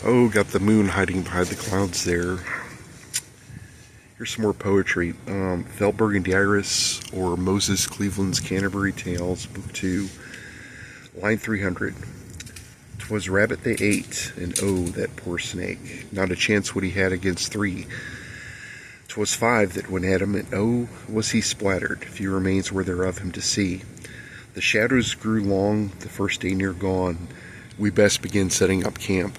Oh, got the moon hiding behind the clouds there. Here's some more poetry. Felburgand Iris, or Moses Cleveland's Canterbury Tales, Book 2, line 300. 'Twas rabbit they ate, and oh, that poor snake. Not a chance what he had against 3. 'Twas 5 that went at him, and oh, was he splattered. Few remains were there of him to see. The shadows grew long, the first day near gone. We best begin setting up camp.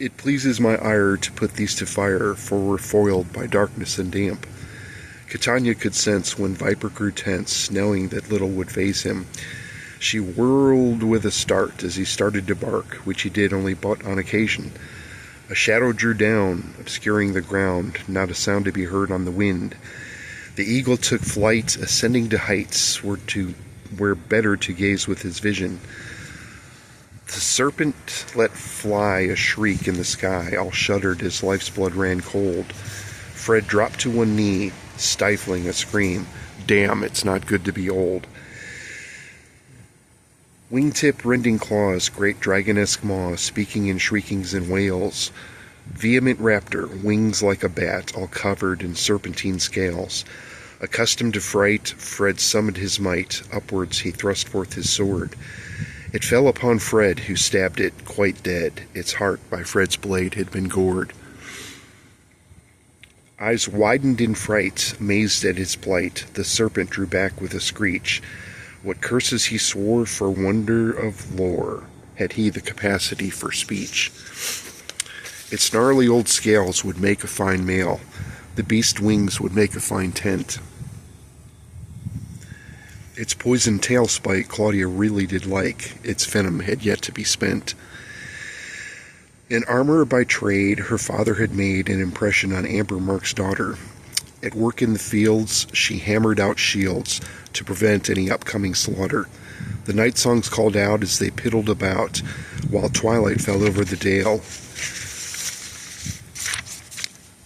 It pleases my ire to put these to fire, for we're foiled by darkness and damp. Catania could sense when Viper grew tense, knowing that little would faze him. She whirled with a start as he started to bark, which he did only but on occasion. A shadow drew down, obscuring the ground, not a sound to be heard on the wind. The eagle took flight, ascending to heights where better to gaze with his vision. The serpent let fly a shriek in the sky, all shuddered as life's blood ran cold. Fred dropped to one knee, stifling a scream. Damn, it's not good to be old. Wingtip rending claws, great dragonesque maws, speaking in shriekings and wails. Vehement raptor, wings like a bat, all covered in serpentine scales. Accustomed to fright, Fred summoned his might. Upwards he thrust forth his sword. It fell upon Fred, who stabbed it, quite dead. Its heart by Fred's blade had been gored. Eyes widened in fright, amazed at his plight, the serpent drew back with a screech. What curses he swore for wonder of lore, had he the capacity for speech. Its gnarly old scales would make a fine mail. The beast's wings would make a fine tent. Its poisoned tail spike Claudia really did like. Its venom had yet to be spent. An armorer by trade, her father had made an impression on Amber Mark's daughter. At work in the fields, she hammered out shields to prevent any upcoming slaughter. The night songs called out as they piddled about, while twilight fell over the dale.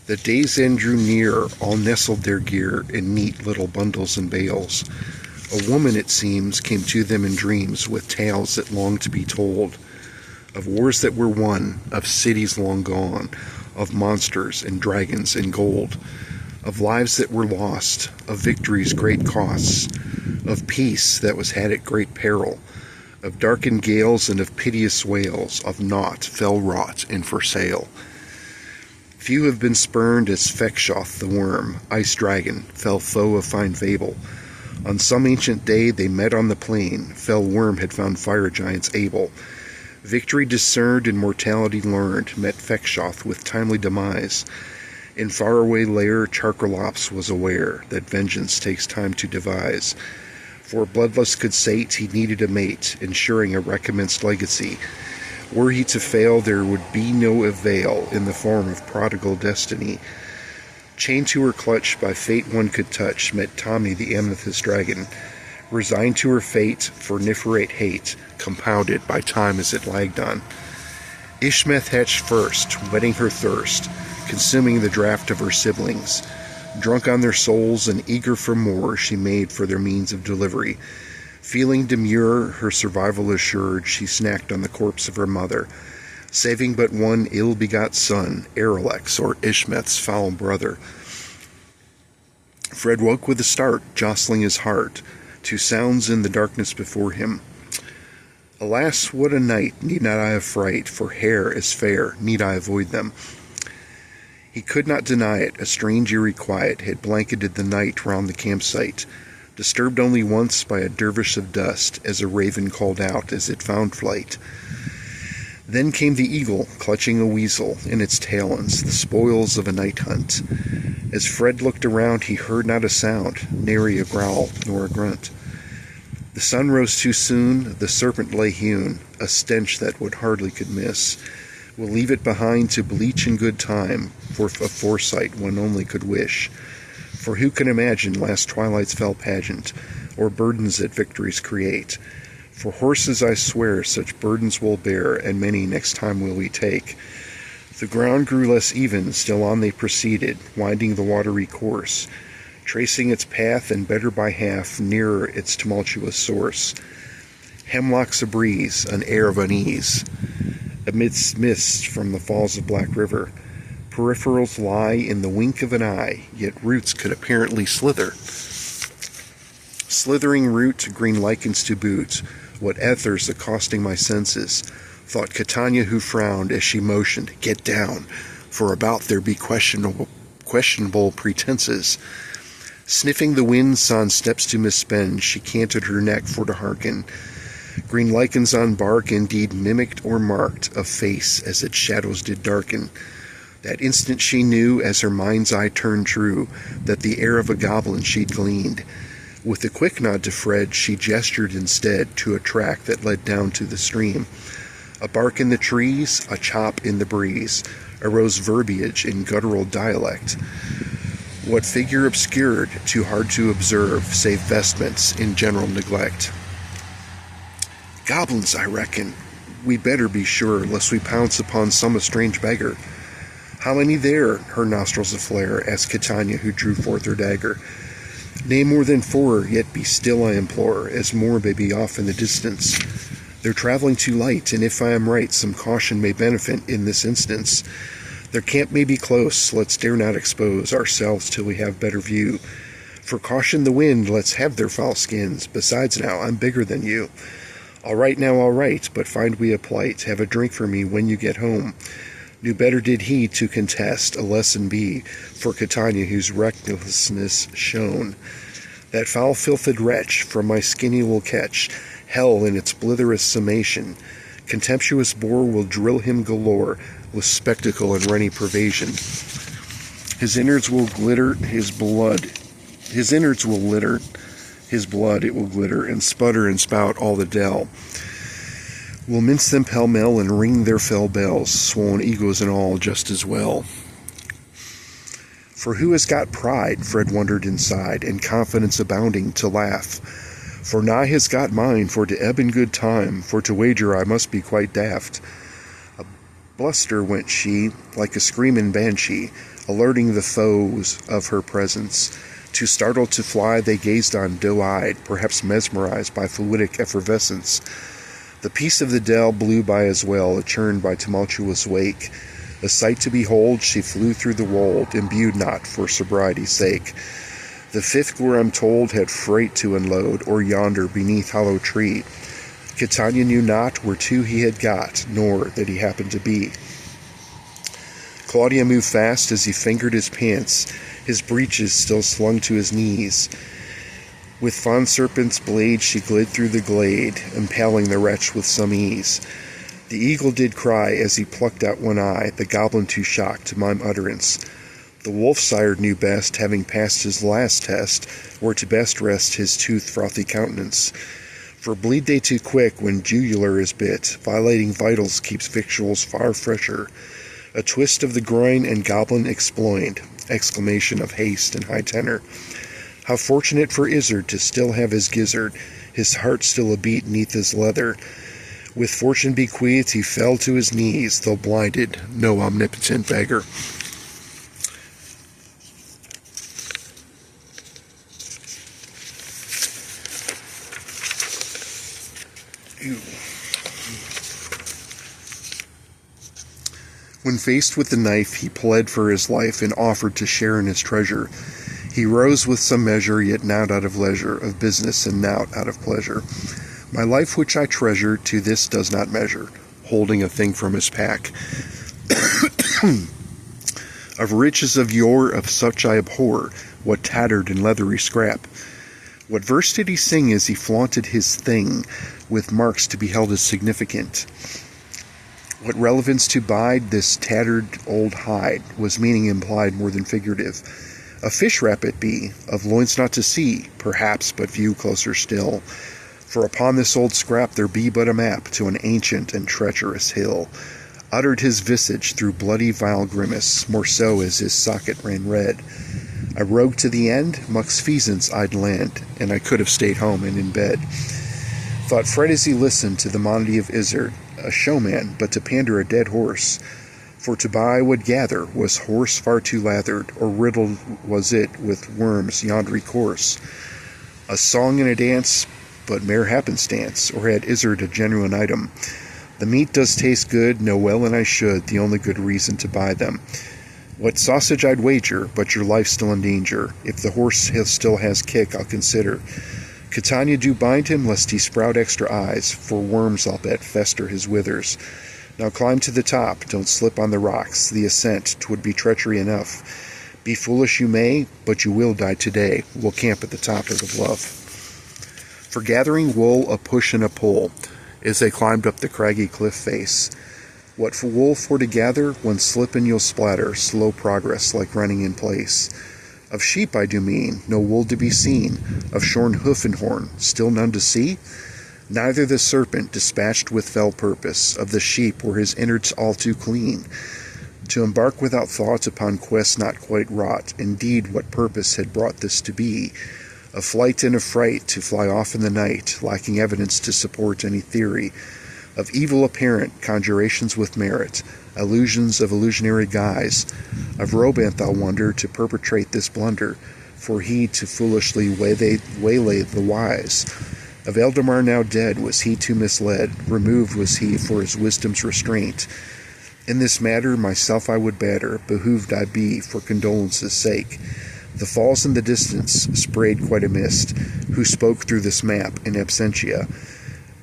The day's end drew near, all nestled their gear in neat little bundles and bales. A woman, it seems, came to them in dreams with tales that longed to be told, of wars that were won, of cities long gone, of monsters and dragons and gold, of lives that were lost, of victory's great costs, of peace that was had at great peril, of darkened gales and of piteous wails, of naught fell wrought and for sale. Few have been spurned as Fekshoth the worm, ice dragon, fell foe of fine fable. On some ancient day they met on the plain, fell worm had found fire giants able. Victory discerned and mortality learned, met Fekshoth with timely demise. In faraway lair Charkerlops was aware that vengeance takes time to devise. For bloodlust could sate, he needed a mate, ensuring a recommenced legacy. Were he to fail, there would be no avail in the form of prodigal destiny. Chained to her clutch by fate one could touch, met Tommy the amethyst dragon, resigned to her fate, ferniferate hate, compounded by time as it lagged on. Ishmeth hatched first, whetting her thirst, consuming the draught of her siblings. Drunk on their souls and eager for more, she made for their means of delivery. Feeling demure, her survival assured, she snacked on the corpse of her mother, saving but one ill-begot son, Erelex, or Ishmeth's foul brother. Fred woke with a start, jostling his heart, to sounds in the darkness before him. Alas, what a night, need not I affright, for hair is fair, need I avoid them? He could not deny it, a strange eerie quiet had blanketed the night round the campsite, disturbed only once by a dervish of dust, as a raven called out as it found flight. Then came the eagle, clutching a weasel in its talons, the spoils of a night hunt. As Fred looked around, he heard not a sound, nary a growl, nor a grunt. The sun rose too soon, the serpent lay hewn, a stench that would hardly could miss. We'll leave it behind to bleach in good time, for a foresight one only could wish. For who can imagine last twilight's fell pageant, or burdens that victories create? For horses I swear such burdens will bear, and many next time will we take. The ground grew less even, still on they proceeded, winding the watery course, tracing its path, and better by half, nearer its tumultuous source. Hemlocks a breeze, an air of unease. amidst mist from the falls of Black River. Peripherals lie in the wink of an eye, yet roots could apparently slither. Slithering root, green lichens to boot, what ethers accosting my senses, thought Catania, who frowned as she motioned, "Get down, for about there be questionable pretenses." Sniffing the wind, sans steps to misspend, she canted her neck for to hearken. Green lichens on bark indeed mimicked or marked a face as its shadows did darken. That instant she knew, as her mind's eye turned true, that the air of a goblin she'd gleaned. With a quick nod to Fred, she gestured instead to a track that led down to the stream. A bark in the trees, a chop in the breeze, arose verbiage in guttural dialect. What figure obscured, too hard to observe, save vestments in general neglect? "Goblins, I reckon. We better be sure, lest we pounce upon some strange beggar." "How many there?" her nostrils aflare, asked Catania, who drew forth her dagger. "Nay, more than 4, yet be still, I implore, as more may be off in the distance. They're traveling too light, and if I am right, some caution may benefit in this instance. Their camp may be close, let's dare not expose ourselves till we have better view. For caution the wind, let's have their foul skins. Besides now, I'm bigger than you. All right now, all right, but find we a plight. Have a drink for me when you get home." Knew better did he to contest a lesson be for Catania, whose recklessness shone. "That foul-filthed wretch from my skinny will catch hell in its blitherous summation. Contemptuous boar will drill him galore with spectacle and renny pervasion. His innards will glitter, his blood it will glitter, and sputter and spout all the dell. We'll mince them pell-mell and ring their fell bells, swollen egos and all, just as well." For who has got pride, Fred wondered inside, and confidence abounding to laugh? For nigh has got mine, for to ebb in good time, for to wager I must be quite daft. A bluster went she, like a screamin' banshee, alerting the foes of her presence. Too startled to fly, they gazed on doe-eyed, perhaps mesmerized by fluidic effervescence. The peace of the dell blew by as well, churned by tumultuous wake. A sight to behold, she flew through the wold, imbued not for sobriety's sake. The 5th, where I'm told, had freight to unload, or yonder beneath hollow tree. Catania knew not where to he had got, nor that he happened to be. Claudia moved fast as he fingered his pants, his breeches still slung to his knees. With fond serpent's blade she glid through the glade, impaling the wretch with some ease. The eagle did cry as he plucked out one eye, the goblin too shocked to mime utterance. The wolf-sired knew best, having passed his last test, where to best rest his tooth-frothy countenance. For bleed they too quick when jugular is bit, violating vitals keeps victuals far fresher. A twist of the groin and goblin exploined, exclamation of haste and high tenor. How fortunate for Izzard to still have his gizzard, his heart still a beat neath his leather. With fortune bequeathed, he fell to his knees, though blinded, no omnipotent beggar. When faced with the knife, he pled for his life and offered to share in his treasure. He rose with some measure, yet not out of leisure, of business and not out of pleasure. My life which I treasure to this does not measure, holding a thing from his pack. Of riches of yore, of such I abhor, what tattered and leathery scrap. What verse did he sing as he flaunted his thing, with marks to be held as significant? What relevance to bide this tattered old hide, was meaning implied more than figurative. A fish wrap it be, of loins not to see, perhaps, but view closer still. For upon this old scrap there be but a map to an ancient and treacherous hill. Uttered his visage through bloody vile grimace, more so as his socket ran red. A rogue to the end, mux feasance I'd land, and I could have stayed home and in bed. Thought Fred as he listened to the monody of Izzard, a showman, but to pander a dead horse. For to buy would gather was horse far too lathered, or riddled was it with worms yonder course. A song and a dance, but mere happenstance, or had Izzard a genuine item? The meat does taste good, know well and I should, the only good reason to buy them. What sausage I'd wager, but your life's still in danger. If the horse still has kick, I'll consider. Catania do bind him, lest he sprout extra eyes, for worms, I'll bet, fester his withers. Now climb to the top, don't slip on the rocks, the ascent, 'twould be treachery enough. Be foolish you may, but you will die today. We'll camp at the top of the bluff. For gathering wool, a push and a pull, as they climbed up the craggy cliff face. What for wool for to gather? One slip and you'll splatter, slow progress like running in place. Of sheep I do mean, no wool to be seen, of shorn hoof and horn, still none to see? Neither the serpent, dispatched with fell purpose, of the sheep were his innards all too clean. To embark without thought upon quests not quite wrought, indeed what purpose had brought this to be? A flight and a fright, to fly off in the night, lacking evidence to support any theory. Of evil apparent, conjurations with merit, illusions of illusionary guise. Of Robanth I'll wonder to perpetrate this blunder, for he to foolishly waylay the wise. Of Eldamar now dead, was he too misled, removed was he for his wisdom's restraint. In this matter myself I would batter, behooved I be for condolence's sake. The falls in the distance sprayed quite a mist, who spoke through this map in absentia.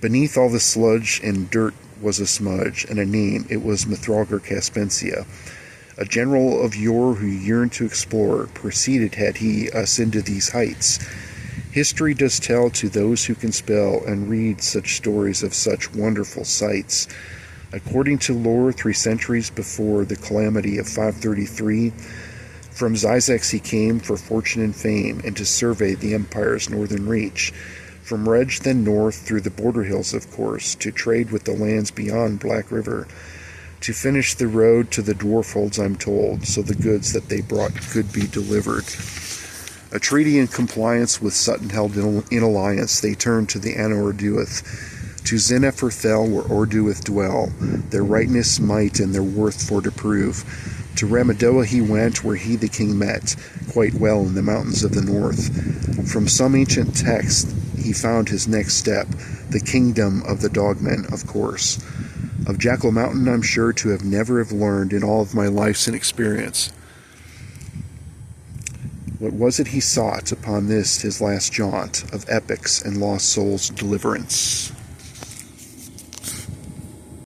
Beneath all the sludge and dirt was a smudge, and a name, it was Mithralgar Caspensia. A general of yore who yearned to explore, preceded had he us into these heights. History does tell to those who can spell and read such stories of such wonderful sights. According to lore, 3 centuries before the calamity of 533, from Zyzax he came for fortune and fame, and to survey the empire's northern reach. From Reg then north through the border hills, of course, to trade with the lands beyond Black River, to finish the road to the Dwarfholds, I'm told, so the goods that they brought could be delivered. A treaty in compliance with Sutton held in alliance, they turned to the Anor Duith, to Zenepher Thel where Orduith dwell, their rightness, might, and their worth for to prove. To Ramadoa he went, where he the king met, quite well in the mountains of the north. From some ancient text he found his next step, the kingdom of the Dogmen, of course. Of Jackal Mountain I'm sure to have never learned in all of my life's experience. What was it he sought upon this his last jaunt of epics and lost souls' deliverance?